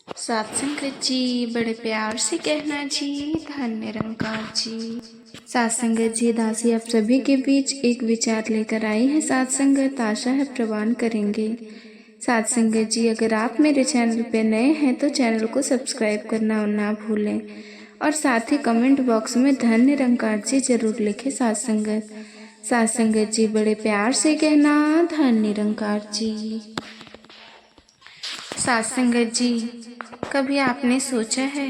सात संगत जी बड़े प्यार से कहना जी, धन निरंकार जी। सात संगत जी, दासी आप सभी के बीच एक विचार लेकर आई है। सात संगत, आशा है प्रवान करेंगे। सात संगत जी, अगर आप मेरे चैनल पे नए हैं तो चैनल को सब्सक्राइब करना ना भूलें और साथ ही कमेंट बॉक्स में धन निरंकार जी जरूर लिखें। सात संगत जी बड़े प्यार से कहना, धन निरंकार जी। सात संगत जी, कभी आपने सोचा है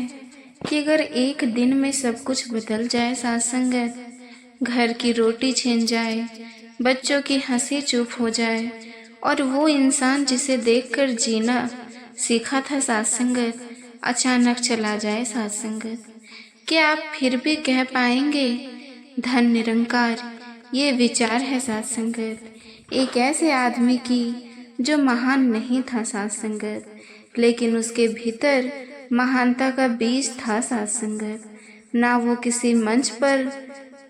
कि अगर एक दिन में सब कुछ बदल जाए? सात संगत, घर की रोटी छिन जाए, बच्चों की हंसी चुप हो जाए और वो इंसान जिसे देखकर जीना सीखा था सात संगत, अचानक चला जाए। सात संगत, क्या आप फिर भी कह पाएंगे धन निरंकार? ये विचार है सात संगत एक ऐसे आदमी की जो महान नहीं था सात संगत, लेकिन उसके भीतर महानता का बीज था सात संगत। ना वो किसी मंच पर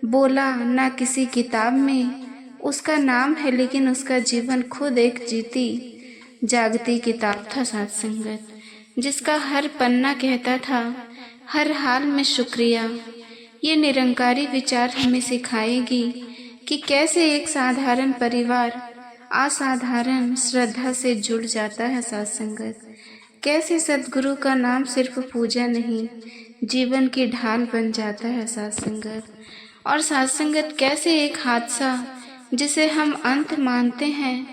बोला, ना किसी किताब में उसका नाम है, लेकिन उसका जीवन खुद एक जीती जागती किताब था सात संगत, जिसका हर पन्ना कहता था हर हाल में शुक्रिया। ये निरंकारी विचार हमें सिखाएगी कि कैसे एक साधारण परिवार असाधारण श्रद्धा से जुड़ जाता है। सात संगत, कैसे सद्गुरु का नाम सिर्फ पूजा नहीं, जीवन की ढाल बन जाता है। सात संगत, और सात संगत, कैसे एक हादसा जिसे हम अंत मानते हैं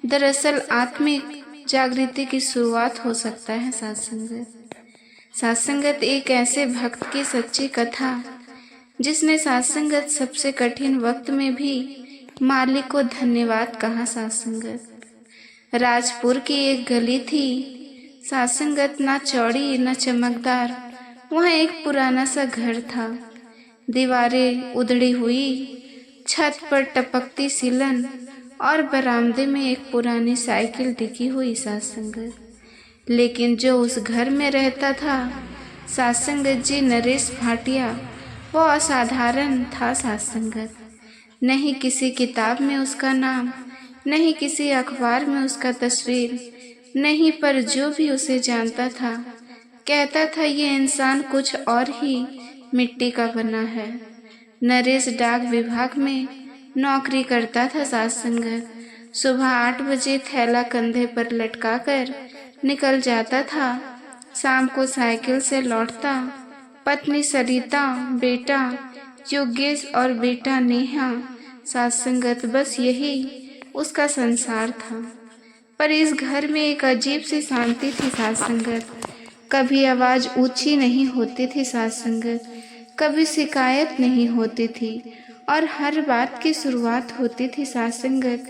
दरअसल आत्मिक जागृति की शुरुआत हो सकता है। सात संगत एक ऐसे भक्त की सच्ची कथा जिसने सात संगत सबसे कठिन वक्त में भी मालिक को धन्यवाद कहा। सात संगत, राजपुर की एक गली थी सात संगत, ना चौड़ी ना चमकदार। वहाँ एक पुराना सा घर था, दीवारें उधड़ी हुई, छत पर टपकती सीलन और बरामदे में एक पुरानी साइकिल टिकी हुई। सात संगत, लेकिन जो उस घर में रहता था सात संगत जी, नरेश भाटिया, वो असाधारण था। सात संगत, नहीं किसी किताब में उसका नाम, नहीं किसी अखबार में उसका तस्वीर, नहीं, पर जो भी उसे जानता था कहता था ये इंसान कुछ और ही मिट्टी का बना है। नरेश डाक विभाग में नौकरी करता था। सात संगत, सुबह 8 बजे थैला कंधे पर लटकाकर निकल जाता था, शाम को साइकिल से लौटता। पत्नी सरिता, बेटा योगेश और बेटा नेहा। सात संगत, बस यही उसका संसार था। पर इस घर में एक अजीब सी शांति थी। सात संगत, कभी आवाज ऊंची नहीं होती थी। सात संगत, कभी शिकायत नहीं होती थी और हर बात की शुरुआत होती थी। सात संगत,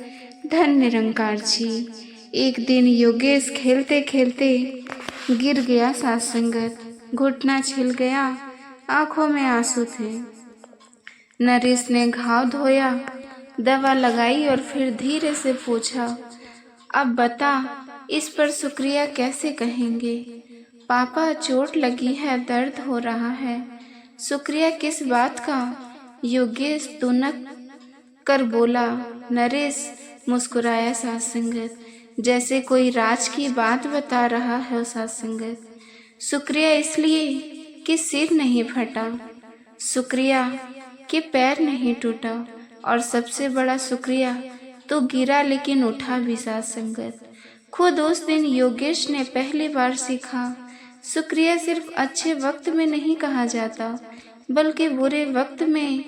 धन निरंकार जी। एक दिन योगेश खेलते खेलते गिर गया। सात संगत, घुटना छिल गया, आंखों में आंसू थे। नरेश ने घाव धोया, दवा लगाई और फिर धीरे से पूछा, अब बता इस पर शुक्रिया कैसे कहेंगे? पापा, चोट लगी है, दर्द हो रहा है। शुक्रिया किस बात का? योगेश तुनक कर बोला। नरेश मुस्कुराया। सात संगत, जैसे कोई राज की बात बता रहा है। सात संगत, शुक्रिया इसलिए कि सिर नहीं फटा, शुक्रिया कि पैर नहीं टूटा, और सबसे बड़ा शुक्रिया तो गिरा लेकिन उठा भी। सात संगत, खुद उस दिन योगेश ने पहली बार सीखा शुक्रिया सिर्फ अच्छे वक्त में नहीं कहा जाता, बल्कि बुरे वक्त में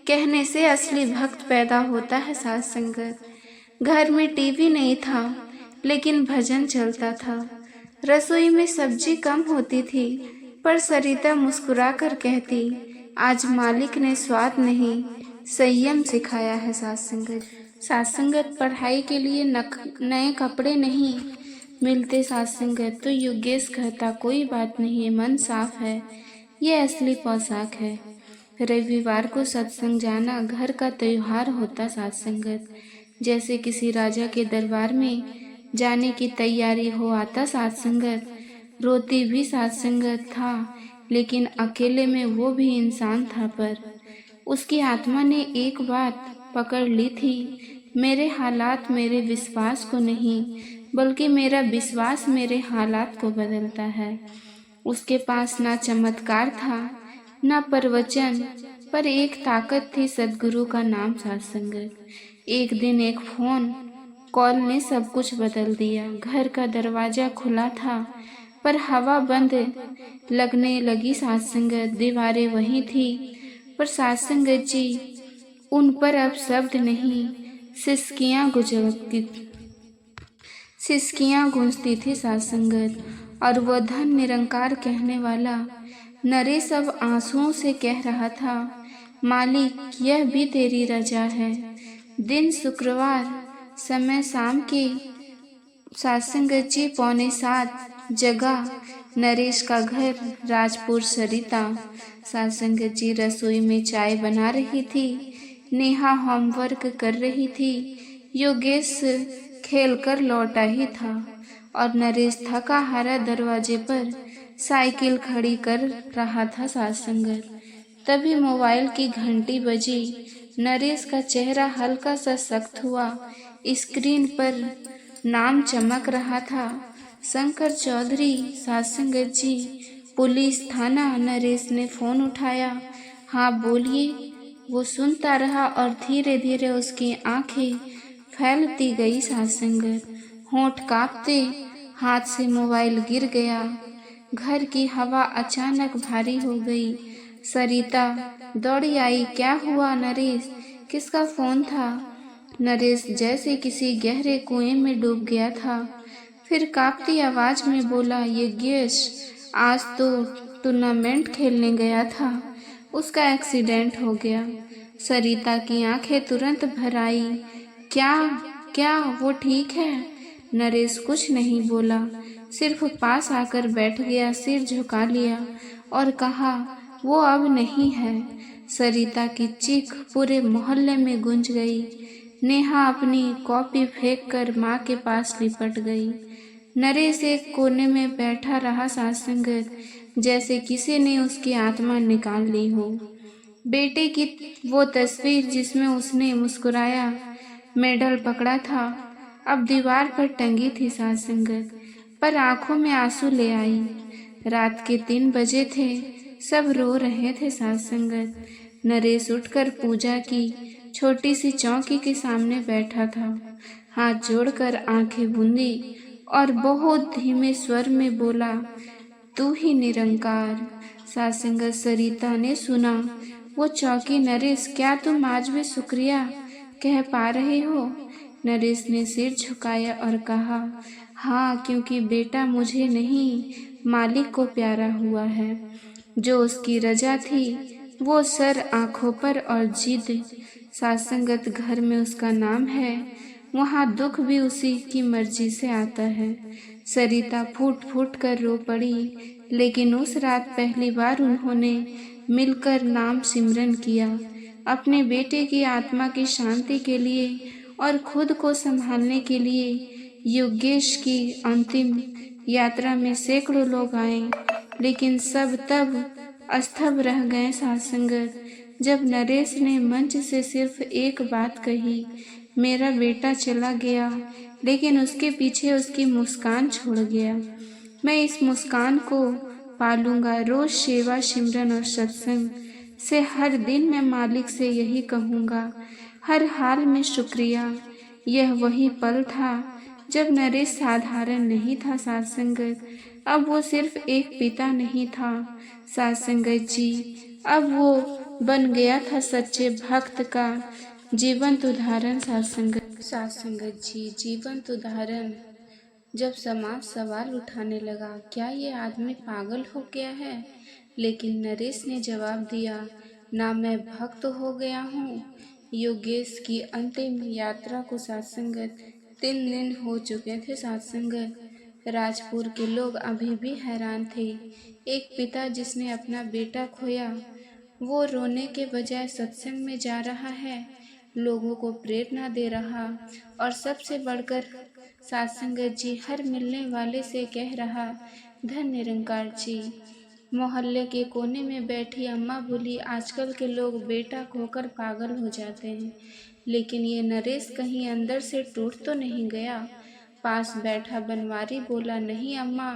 कहने से असली भक्त पैदा होता है। सात संगत, घर में टीवी नहीं था लेकिन भजन चलता था। रसोई में सब्जी कम होती थी, पर सरिता मुस्कुरा कर कहती, आज मालिक ने स्वाद नहीं संयम सिखाया है। सात संगत, पढ़ाई के लिए नए कपड़े नहीं मिलते। सात संगत, तो योगेश कहता, कोई बात नहीं, मन साफ है, ये असली पोशाक है। रविवार को सत्संग जाना घर का त्योहार होता। सात संगत, जैसे किसी राजा के दरबार में जाने की तैयारी हो आता। सात संगत, रोती भी सात संगत था, लेकिन अकेले में वो भी इंसान था। पर उसकी आत्मा ने एक बात पकड़ ली थी, मेरे हालात मेरे विश्वास को नहीं बल्कि मेरा विश्वास मेरे हालात को बदलता है। उसके पास ना चमत्कार था, ना प्रवचन, पर एक ताकत थी, सद्गुरु का नाम, सत्संगत। एक दिन एक फोन कॉल ने सब कुछ बदल दिया। घर का दरवाजा खुला था, पर हवा बंद लगने लगी। सत्संगत, दीवारें वही थी, पर सत्संगत जी, उन पर अब शब्द नहीं, सिसकियां गूंजती थी सत्संगत। और वो धन निरंकार कहने वाला नरेश अब आंसुओं से कह रहा था, मालिक, यह भी तेरी रजा है। दिन शुक्रवार, समय शाम के। सत्संगत जी 6:45, जगह नरेश का घर, राजपुर, सरिता। सत्संगत जी रसोई में चाय बना रही थी, नेहा होमवर्क कर रही थी, योगेश खेल कर लौटा ही था, और नरेश थका हारा दरवाजे पर साइकिल खड़ी कर रहा था। सत्संगत, तभी मोबाइल की घंटी बजी। नरेश का चेहरा हल्का सा सख्त हुआ। स्क्रीन पर नाम चमक रहा था, शंकर चौधरी। सत्संगत जी, पुलिस थाना। नरेश ने फोन उठाया। हाँ बोलिए। वो सुनता रहा और धीरे धीरे उसकी आंखें फैलती गई। सत्संगत, होंठ कांपते, हाथ से मोबाइल गिर गया। घर की हवा अचानक भारी हो गई। सरिता दौड़ी आई। क्या हुआ नरेश? किसका फोन था? नरेश जैसे किसी गहरे कुएं में डूब गया था। फिर कांपती आवाज में बोला, यज्ञेश, आज तो टूर्नामेंट खेलने गया था, उसका एक्सीडेंट हो गया। सरिता की आंखें तुरंत भर आई। क्या क्या वो ठीक है? नरेश कुछ नहीं बोला, सिर्फ पास आकर बैठ गया, सिर झुका लिया और कहा, वो अब नहीं है। सरिता की चीख पूरे मोहल्ले में गूंज गई। नेहा अपनी कॉपी फेंक कर माँ के पास लिपट गई। नरेश एक कोने में बैठा रहा। सत्संगत, जैसे किसी ने उसकी आत्मा निकाल ली हो। बेटे की वो तस्वीर जिसमें उसने मुस्कुराया, मेडल पकड़ा था, अब दीवार पर टंगी थी। सत्संगत, पर आंखों में आंसू ले आई। रात के 3 बजे थे, सब रो रहे थे। सत्संगत, नरेश उठकर पूजा की छोटी सी चौकी के सामने बैठा था, हाथ जोड़कर आंखें बूंदी और बहुत धीमे स्वर में बोला, तू ही निरंकार। सत्संगत, सरिता ने सुना वो चौकी। नरेश, क्या तुम आज भी शुक्रिया कह पा रहे हो? नरेश ने सिर झुकाया और कहा, हाँ, क्योंकि बेटा मुझे नहीं, मालिक को प्यारा हुआ है। जो उसकी रजा थी वो सर आंखों पर और जिद। सत्संगत, घर में उसका नाम है, वहाँ दुख भी उसी की मर्जी से आता है। सरिता फूट फूट कर रो पड़ी, लेकिन उस रात पहली बार उन्होंने मिलकर नाम सिमरन किया, अपने बेटे की आत्मा की शांति के लिए और खुद को संभालने के लिए। योगेश की अंतिम यात्रा में सैकड़ों लोग आए, लेकिन सब तब स्तब्ध रह गए। सत्संगत, जब नरेश ने मंच से सिर्फ एक बात कही, मेरा बेटा चला गया, लेकिन उसके पीछे उसकी मुस्कान छोड़ गया। मैं इस मुस्कान को पालूंगा, रोज सेवा, सिमरन और सत्संग से हर दिन मैं मालिक से यही कहूँगा, हर हाल में शुक्रिया। यह वही पल था जब नरेश साधारण नहीं था। सत्संगत, अब वो सिर्फ एक पिता नहीं था। सत्संगत जी, अब वो बन गया था सच्चे भक्त का जीवंत उदाहरण। सत्संगत जी, जीवंत उदाहरण। जब समाज सवाल उठाने लगा, क्या ये आदमी पागल हो गया है? लेकिन नरेश ने जवाब दिया, ना, मैं भक्त हो गया हूँ। योगेश की अंतिम यात्रा को सत्संगत 3 दिन हो चुके थे। सत्संगत, राजपुर के लोग अभी भी हैरान थे। एक पिता जिसने अपना बेटा खोया, वो रोने के बजाय सत्संग में जा रहा है, लोगों को प्रेरणा दे रहा, और सबसे बढ़कर सत्संगत जी हर मिलने वाले से कह रहा, धन निरंकार जी। मोहल्ले के कोने में बैठी अम्मा बोली, आजकल के लोग बेटा खोकर पागल हो जाते हैं, लेकिन ये नरेश कहीं अंदर से टूट तो नहीं गया? पास बैठा बनवारी बोला, नहीं अम्मा,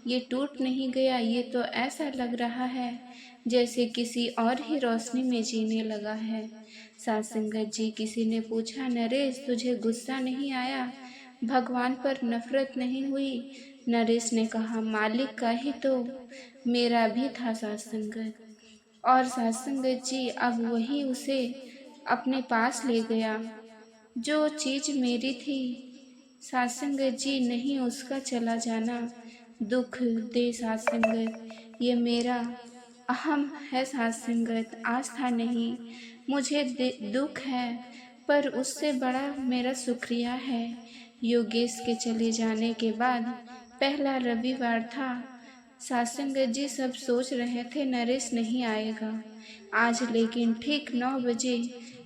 ये टूट नहीं गया, ये तो ऐसा लग रहा है जैसे किसी और ही रोशनी में जीने लगा है। सासंगत जी, किसी ने पूछा, नरेश तुझे गुस्सा नहीं आया, भगवान पर नफरत नहीं हुई? नरेश ने कहा, मालिक का ही तो मेरा भी था सासंगत। और सासंगत जी अब वही उसे अपने पास ले गया जो चीज मेरी थी। सासंगत जी, नहीं उसका चला जाना दुख दे सासंगत, ये मेरा अहम है सासंगत, आस्था नहीं। मुझे दुख है, पर उससे बड़ा मेरा शुक्रिया है। योगेश के चले जाने के बाद पहला रविवार था। सासंगत जी सब सोच रहे थे नरेश नहीं आएगा आज, लेकिन ठीक 9 बजे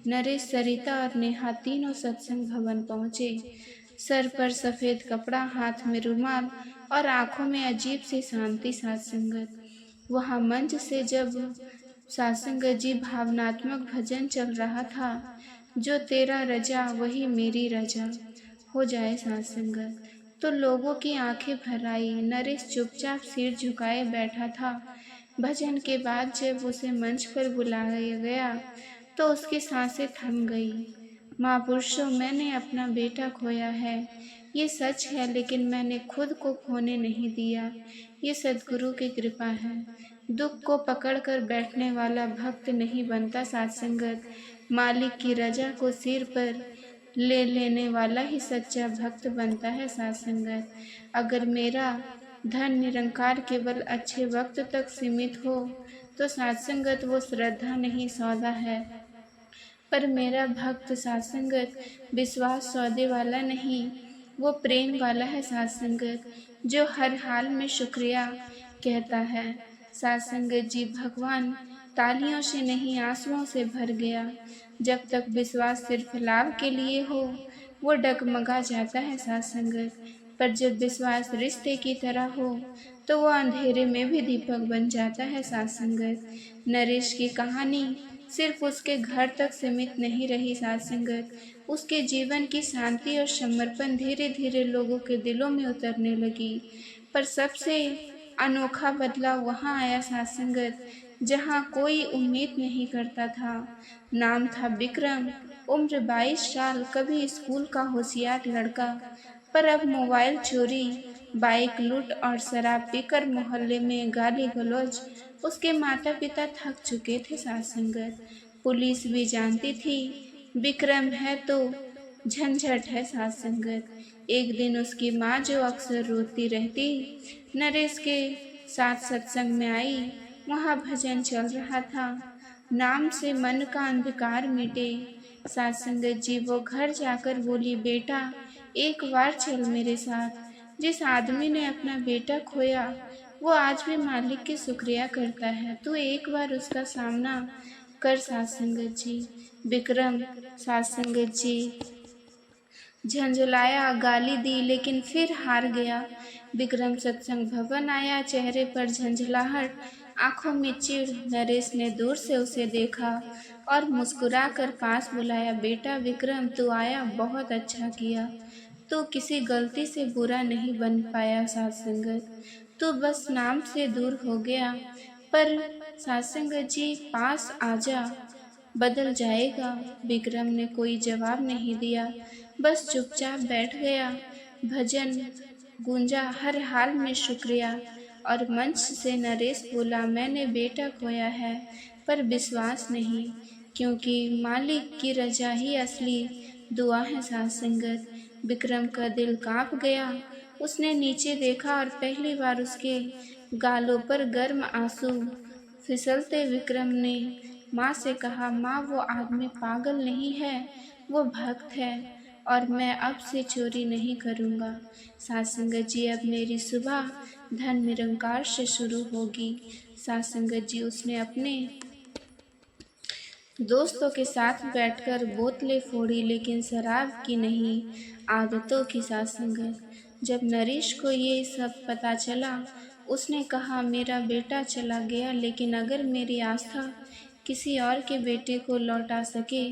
नरेश, सरिता और नेहा तीनों सत्संग भवन पहुंचे। सर पर सफेद कपड़ा, हाथ में रुमाल और आंखों में अजीब सी शांति। सासंगत वहां मंच से जब सासंगत जी भावनात्मक भजन चल रहा था, जो तेरा रजा वही मेरी रजा हो जाए सासंगत, तो लोगों की आंखें भर आई। नरेश चुपचाप सिर झुकाए बैठा था। भजन के बाद जब उसे मंच पर बुलाया गया तो उसकी सांसें थम गई। महापुरुषों, मैंने अपना बेटा खोया है, ये सच है, लेकिन मैंने खुद को खोने नहीं दिया। ये सद्गुरु की कृपा है। दुख को पकड़कर बैठने वाला भक्त नहीं बनता सात्संगत, मालिक की रजा को सिर पर ले लेने वाला ही सच्चा भक्त बनता है सात्संगत। अगर मेरा धन निरंकार केवल अच्छे वक्त तक सीमित हो तो सात्संगत वो श्रद्धा नहीं सौदा है, पर मेरा भक्त सात्संगत विश्वास सौदे वाला नहीं, वो प्रेम वाला है सात्संगत, जो हर हाल में शुक्रिया कहता है। सात्संगत जी, भगवान तालियों से नहीं आंसुओं से भर गया। जब तक विश्वास सिर्फ लाभ के लिए हो वो डगमगा जाता है सात्संगत, पर जब विश्वास रिश्ते की तरह हो तो वो अंधेरे में भी दीपक बन जाता है सात्संगत। नरेश की कहानी सिर्फ उसके घर तक सीमित नहीं रही सात्संगत, उसके जीवन की शांति और समर्पण धीरे धीरे लोगों के दिलों में उतरने लगी। पर सबसे अनोखा बदलाव वहाँ आया सात्संगत जहाँ कोई उम्मीद नहीं करता था। नाम था विक्रम, उम्र 22 साल, कभी स्कूल का होशियार लड़का, पर अब मोबाइल चोरी, बाइक लूट और शराब पीकर मोहल्ले में गाली गलौज। उसके माता पिता थक चुके थे सात्संगत, पुलिस भी जानती थी विक्रम है तो झंझट है सात्संगत। एक दिन उसकी माँ, जो अक्सर रोती रहती, नरेश के साथ सत्संग में आई। वहाँ भजन चल रहा था, नाम से मन का अंधकार मिटे। सात्संगत जी वो घर जाकर बोली, बेटा एक बार चल मेरे साथ। जिस आदमी ने अपना बेटा खोया वो आज भी मालिक की शुक्रिया करता है, तू एक बार उसका सामना कर सात्संगत जी। विक्रम सात्संगत जी झंझलाया, गाली दी, लेकिन फिर हार गया। विक्रम सत्संग भवन आया, चेहरे पर झंझलाहट, आंखों में चिढ़। नरेश ने दूर से उसे देखा और मुस्कुराकर पास बुलाया, बेटा विक्रम तू आया, बहुत अच्छा किया। तू किसी गलती से बुरा नहीं बन पाया सात्संगत, तू बस नाम से दूर हो गया। पर सात्संगत जी पास आजा, बदल जाएगा। विक्रम ने कोई जवाब नहीं दिया, बस चुपचाप बैठ गया। भजन गूंजा, हर हाल में शुक्रिया, और मंच से नरेश बोला, मैंने बेटा खोया है पर विश्वास नहीं, क्योंकि मालिक की रजा ही असली दुआ है सात्संगत। विक्रम का दिल कांप गया, उसने नीचे देखा और पहली बार उसके गालों पर गर्म आंसू फिसलते विक्रम ने माँ से कहा, माँ वो आदमी पागल नहीं है, वो भक्त है, और मैं अब से चोरी नहीं करूँगा। सात्संगत जी अब मेरी सुबह धन निरंकार से शुरू होगी। सात्संगत जी उसने अपने दोस्तों के साथ बैठकर बोतलें फोड़ी, लेकिन शराब की नहीं, आदतों की। सात्संगत जब नरेश को ये सब पता चला उसने कहा, मेरा बेटा चला गया, लेकिन अगर मेरी आस्था किसी और के बेटे को लौटा सके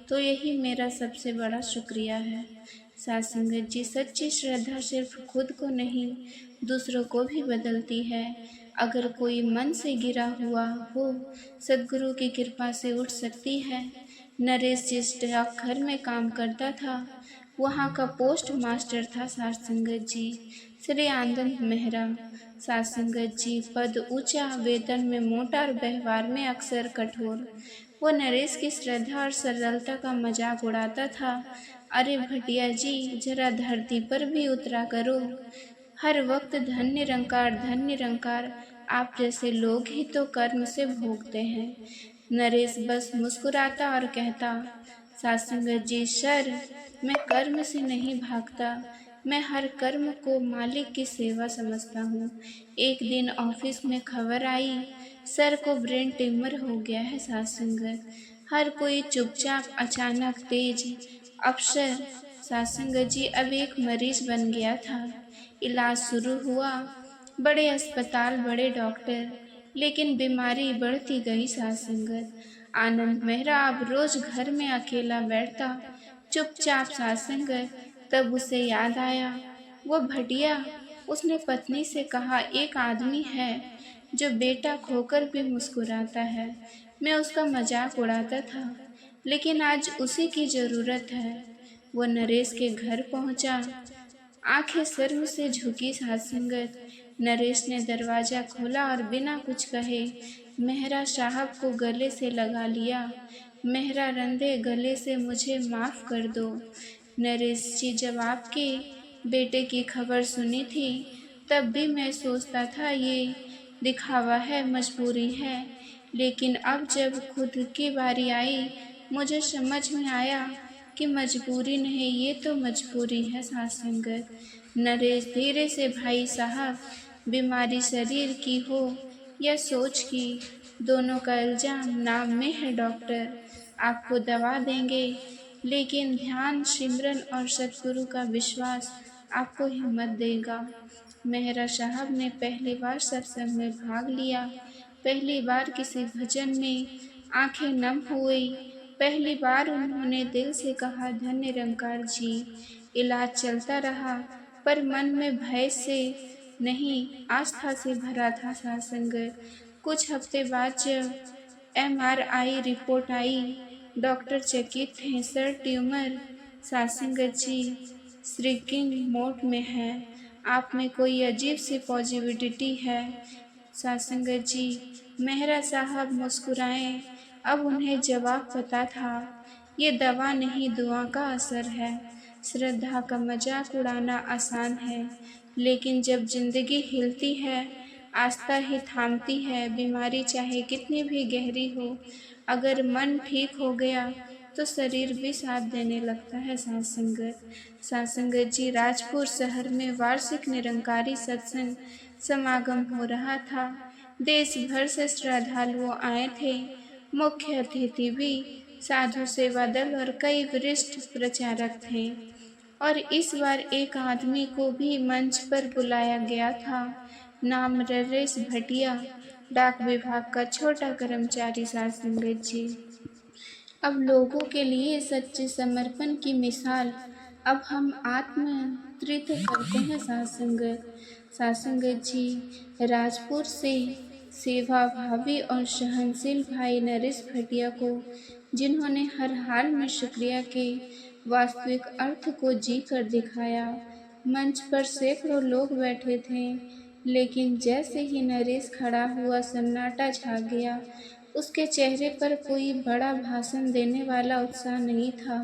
तो यही मेरा सबसे बड़ा शुक्रिया है। साथ संगत जी, सच्ची श्रद्धा सिर्फ खुद को नहीं, दूसरों को भी बदलती है। अगर कोई मन से गिरा हुआ हो, सद्गुरु की कृपा से उठ सकती है। नरेश जिस डाकघर में काम करता था, वहाँ का पोस्ट मास्टर था साथ संगत जी, श्री आनंद मेहरा। साथ संगत जी, पद ऊंचा, वेतन में मोटा और व्यवहार में अक्सर कठोर। वो नरेश की श्रद्धा और सरलता का मजाक उड़ाता था। अरे भटिया जी, जरा धरती पर भी उतरा करो। हर वक्त धन निरंकार, आप जैसे लोग ही तो कर्म से भोगते हैं। नरेश बस मुस्कुराता और कहता, सासंगत जी सर, मैं कर्म से नहीं भागता, मैं हर कर्म को मालिक की सेवा समझता हूँ। एक दिन ऑफिस में खबर आई, सर को ब्रेन ट्यूमर हो गया है सासंगत। हर कोई चुपचाप, अचानक तेज अफसर। सासंगत जी, अब एक मरीज बन गया था। इलाज शुरू हुआ, बड़े अस्पताल, बड़े डॉक्टर, लेकिन बीमारी बढ़ती गई सासंगत। आनंद मेहरा अब रोज घर में अकेला बैठता, चुपचाप सासंगत। तब उसे याद आया, वो भटिया, उसने पत्नी से कहा, एक आदमी है जो बेटा खोकर भी मुस्कुराता है। मैं उसका मजाक उड़ाता था, लेकिन आज उसी की जरूरत है। वो नरेश के घर पहुंचा, आंखें शर्म से झुकी सासंगत। नरेश ने दरवाजा खोला और बिना कुछ कहे मेहरा साहब को गले से लगा लिया। मेहरा रंधे गले से, मुझे माफ कर दो नरेश जी, जब आपके बेटे की खबर सुनी थी, तब भी मैं सोचता था ये दिखावा है, मजबूरी है। लेकिन अब जब खुद की बारी आई, मुझे समझ में आया कि मजबूरी नहीं, ये तो मजबूरी है सासंगत। नरेश धीरे से, भाई साहब, बीमारी शरीर की हो या सोच की, दोनों का इल्जाम नाम में है डॉक्टर। आपको दवा देंगे, लेकिन ध्यान, सिमरन और सतगुरु का विश्वास आपको हिम्मत देगा। मेहरा साहब ने पहली बार सत्संग में भाग लिया, पहली बार किसी भजन में आंखें नम हुई, पहली बार उन्होंने दिल से कहा, धन्य निरंकार जी। इलाज चलता रहा, पर मन में भय से नहीं, आस्था से भरा था सासंगत। कुछ हफ्ते बाद जब MRI रिपोर्ट आई, डॉक्टर चकित थे, सर ट्यूमर सासंगत जी श्रिंकिंग मोड में है, आप में कोई अजीब सी पॉजिटिविटी है सासंगत जी। मेहरा साहब मुस्कुराए, अब उन्हें जवाब पता था, ये दवा नहीं, दुआ का असर है। श्रद्धा का मजाक उड़ाना आसान है, लेकिन जब जिंदगी हिलती है, आस्था ही थामती है। बीमारी चाहे कितनी भी गहरी हो, अगर मन ठीक हो गया तो शरीर भी साथ देने लगता है सासंगत। सासंगत जी, राजपुर शहर में वार्षिक निरंकारी सत्संग समागम हो रहा था। देश भर से श्रद्धालुओं आए थे, मुख्य अतिथि भी साधु सेवा दल और कई वरिष्ठ प्रचारक थे। और इस बार एक आदमी को भी मंच पर बुलाया गया था, नाम नरेश भटिया, डाक विभाग का छोटा कर्मचारी सासंगत जी। अब लोगों के लिए सच्चे समर्पण की मिसाल, अब हम आत्मत्रित करते हैं सासंगत। सासंगत जी, राजपुर से सेवा भावी और सहनशील भाई नरेश भटिया को, जिन्होंने हर हाल में शुक्रिया के वास्तविक अर्थ को जी कर दिखाया। मंच पर सैकड़ों लोग बैठे थे, लेकिन जैसे ही नरेश खड़ा हुआ, सन्नाटा छा गया। उसके चेहरे पर कोई बड़ा भाषण देने वाला उत्साह नहीं था,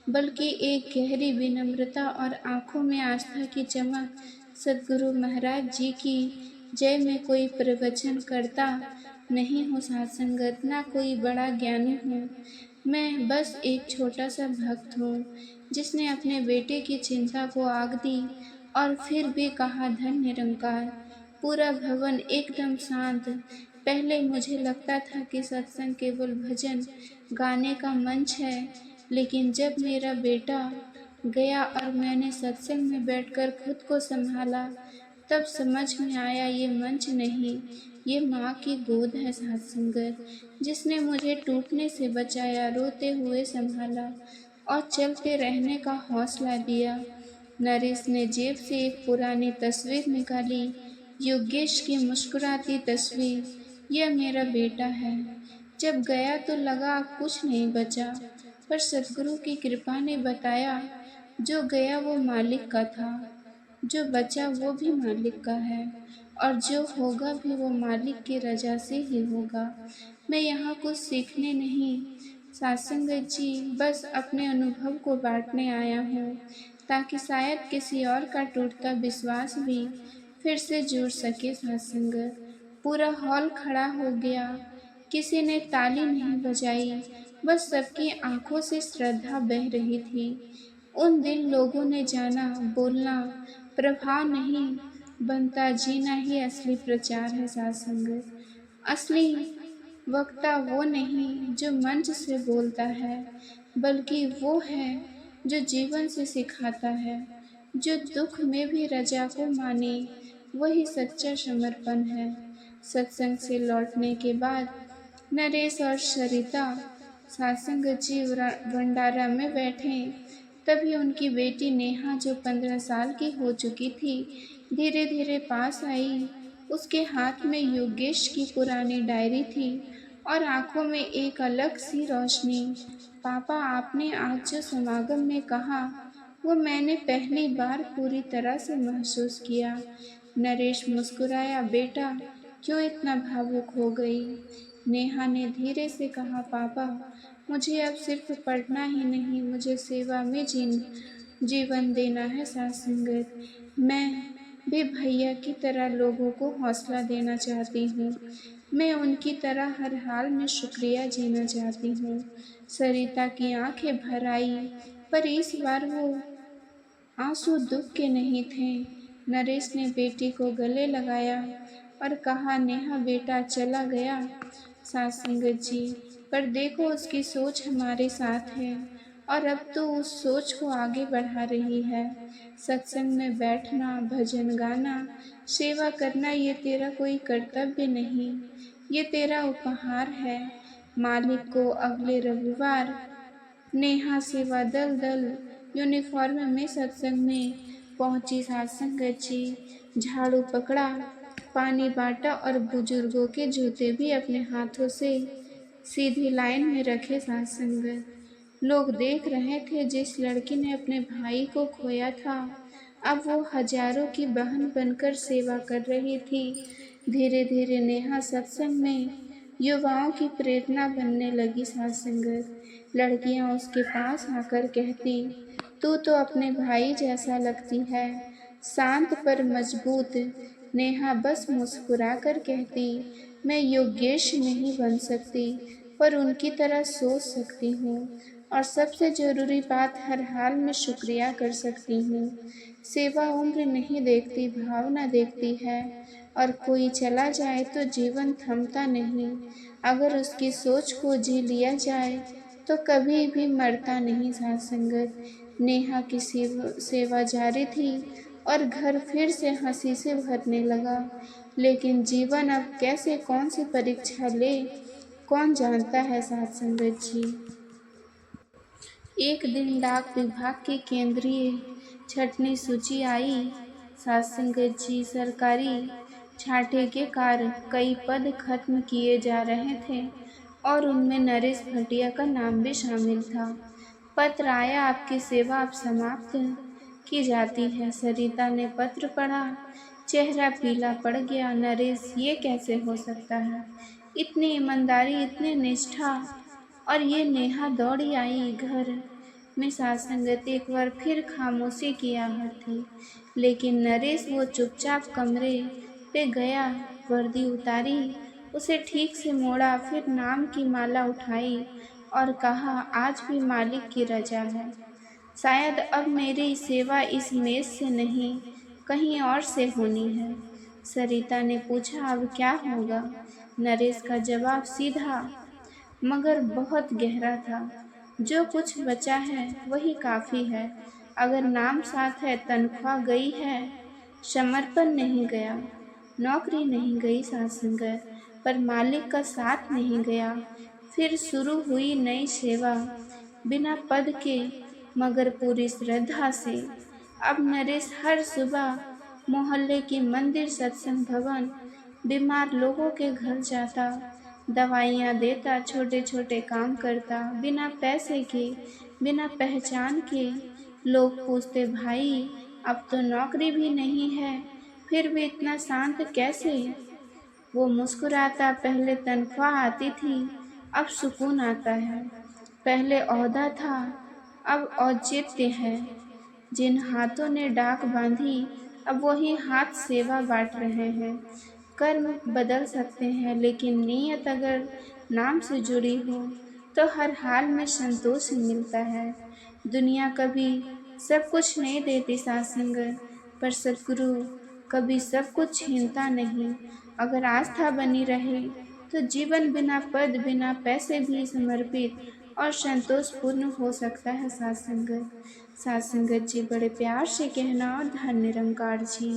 बल्कि एक गहरी विनम्रता और आंखों में आस्था की चमक। सद्गुरु महाराज जी की जय में कोई प्रवचन करता नहीं हूँ सासंगत, ना कोई बड़ा ज्ञानी हूँ, मैं बस एक छोटा सा भक्त हूँ, जिसने अपने बेटे की चिंता को आग दी और फिर भी कहा, धन्य निरंकार। पूरा भवन एकदम शांत। पहले मुझे लगता था कि सत्संग केवल भजन गाने का मंच है, लेकिन जब मेरा बेटा गया और मैंने सत्संग में बैठकर खुद को संभाला, तब समझ में आया, ये मंच नहीं, ये माँ की गोद है सासंगत, जिसने मुझे टूटने से बचाया, रोते हुए संभाला। और चलते रहने का हौसला दिया। नरेश ने जेब से एक पुरानी तस्वीर निकाली, योगेश की मुस्कुराती तस्वीर। यह मेरा बेटा है। जब गया तो लगा अब कुछ नहीं बचा, पर सदगुरु की कृपा ने बताया, जो गया वो मालिक का था, जो बचा वो भी मालिक का है, और जो होगा भी वो मालिक की रजा से ही होगा। मैं यहाँ कुछ सीखने नहीं सासंगत जी, बस अपने अनुभव को बांटने आया हूँ, ताकि शायद किसी और का टूटता विश्वास भी फिर से जुड़ सके। सासंगत। पूरा हॉल खड़ा हो गया। किसी ने ताली नहीं बजाई, बस सबकी आंखों से श्रद्धा बह रही थी। उन दिन लोगों ने जाना, बोलना प्रभाव नहीं बनता, जीना ही असली प्रचार है। सासंगत। असली वक्ता वो नहीं जो मंच से बोलता है, बल्कि वो है जो जीवन से सिखाता है, जो दुख में भी रजा को माने। वही सच्चा समर्पण है। सत्संग से लौटने के बाद नरेश और सरिता सत्संग जी भंडारा में बैठे। तभी उनकी बेटी नेहा, जो 15 साल की हो चुकी थी, धीरे धीरे पास आई। उसके हाथ में योगेश की पुरानी डायरी थी और आंखों में एक अलग सी रोशनी। पापा, आपने आज जो समागम में कहा, वो मैंने पहली बार पूरी तरह से महसूस किया। नरेश मुस्कुराया। बेटा, क्यों इतना भावुक हो गई? नेहा ने धीरे से कहा, पापा, मुझे अब सिर्फ पढ़ना ही नहीं, मुझे सेवा में जीवन देना है। सत्संगत। मैं भी भैया की तरह लोगों को हौसला देना चाहती हूँ। मैं उनकी तरह हर हाल में शुक्रिया जीना चाहती हूँ। सरिता की आंखें भर आई, पर इस बार वो आंसू दुख के नहीं थे। नरेश ने बेटी को गले लगाया और कहा, नेहा बेटा चला गया सत्संगत जी, पर देखो उसकी सोच हमारे साथ है, और अब तो उस सोच को आगे बढ़ा रही है। सत्संग में बैठना, भजन गाना, सेवा करना, ये तेरा कोई कर्तव्य नहीं, ये तेरा उपहार है। मालिक को अगले रविवार नेहा सेवा दल यूनिफॉर्म में सत्संग में पहुंची। सत्संगत जी झाड़ू पकड़ा, पानी बांटा और बुजुर्गों के जूते भी अपने हाथों से सीधी लाइन में रखे। सत्संगत। लोग देख रहे थे, जिस लड़की ने अपने भाई को खोया था, अब वो हजारों की बहन बनकर सेवा कर रही थी। धीरे धीरे नेहा सत्संग में युवाओं की प्रेरणा बनने लगी। सत्संगत। लड़कियां उसके पास आकर कहती, तू तो अपने भाई जैसा लगती है, शांत पर मजबूत। नेहा बस मुस्कुरा कर कहती, मैं योगेश नहीं बन सकती, पर उनकी तरह सोच सकती हूँ, और सबसे जरूरी बात, हर हाल में शुक्रिया कर सकती हूँ। सेवा उम्र नहीं देखती, भावना देखती है, और कोई चला जाए तो जीवन थमता नहीं। अगर उसकी सोच को जी लिया जाए तो कभी भी मरता नहीं। सत्संगत। नेहा की सेवा जारी थी और घर फिर से हंसी से भरने लगा। लेकिन जीवन अब कैसे कौन सी परीक्षा ले, कौन जानता है। सत्संगत जी। एक दिन डाक विभाग की केंद्रीय छटनी सूची आई। सत्संगत जी। सरकारी छांटे के कारण कई पद खत्म किए जा रहे थे और उनमें नरेश भटिया का नाम भी शामिल था। पत्र आया, आपकी सेवा अब समाप्त की जाती है। सरिता ने पत्र पढ़ा, चेहरा पीला पड़ गया। नरेश, ये कैसे हो सकता है? इतनी ईमानदारी, इतनी निष्ठा, और ये नेहा दौड़ी आई घर में। सत्संगत। एक बार फिर खामोशी की आहट थी, लेकिन नरेश वो चुपचाप कमरे पे गया, वर्दी उतारी, उसे ठीक से मोड़ा, फिर नाम की माला उठाई और कहा, आज भी मालिक की रजा है। शायद अब मेरी सेवा इस मेज से नहीं, कहीं और से होनी है। सरिता ने पूछा, अब क्या होगा? नरेश का जवाब सीधा मगर बहुत गहरा था, जो कुछ बचा है वही काफ़ी है। अगर नाम साथ है, तनख्वाह गई है, समर्पण नहीं गया, नौकरी नहीं गई। सत्संगत। पर मालिक का साथ नहीं गया। फिर शुरू हुई नई सेवा। बिना पद के मगर पूरी श्रद्धा से। अब नरेश हर सुबह मोहल्ले की मंदिर सत्संग भवन बीमार लोगों के घर जाता, दवाइयाँ देता, छोटे छोटे काम करता, बिना पैसे के, बिना पहचान के। लोग पूछते, भाई अब तो नौकरी भी नहीं है, फिर भी इतना शांत कैसे? वो मुस्कुराता, पहले तनख्वाह आती थी, अब सुकून आता है। पहले ओहदा था, अब औचित्य है। जिन हाथों ने डाक बांधी, अब वही हाथ सेवा बांट रहे हैं। कर्म बदल सकते हैं, लेकिन नीयत अगर नाम से जुड़ी हो तो हर हाल में संतोष मिलता है। दुनिया कभी सब कुछ नहीं देती साथ संगत, पर सतगुरु कभी सब कुछ छीनता नहीं। अगर आस्था बनी रहे तो जीवन बिना पद बिना पैसे भी समर्पित और संतोषपूर्ण हो सकता है। साथ संगत जी, बड़े प्यार से कहना, और धन निरंकार जी।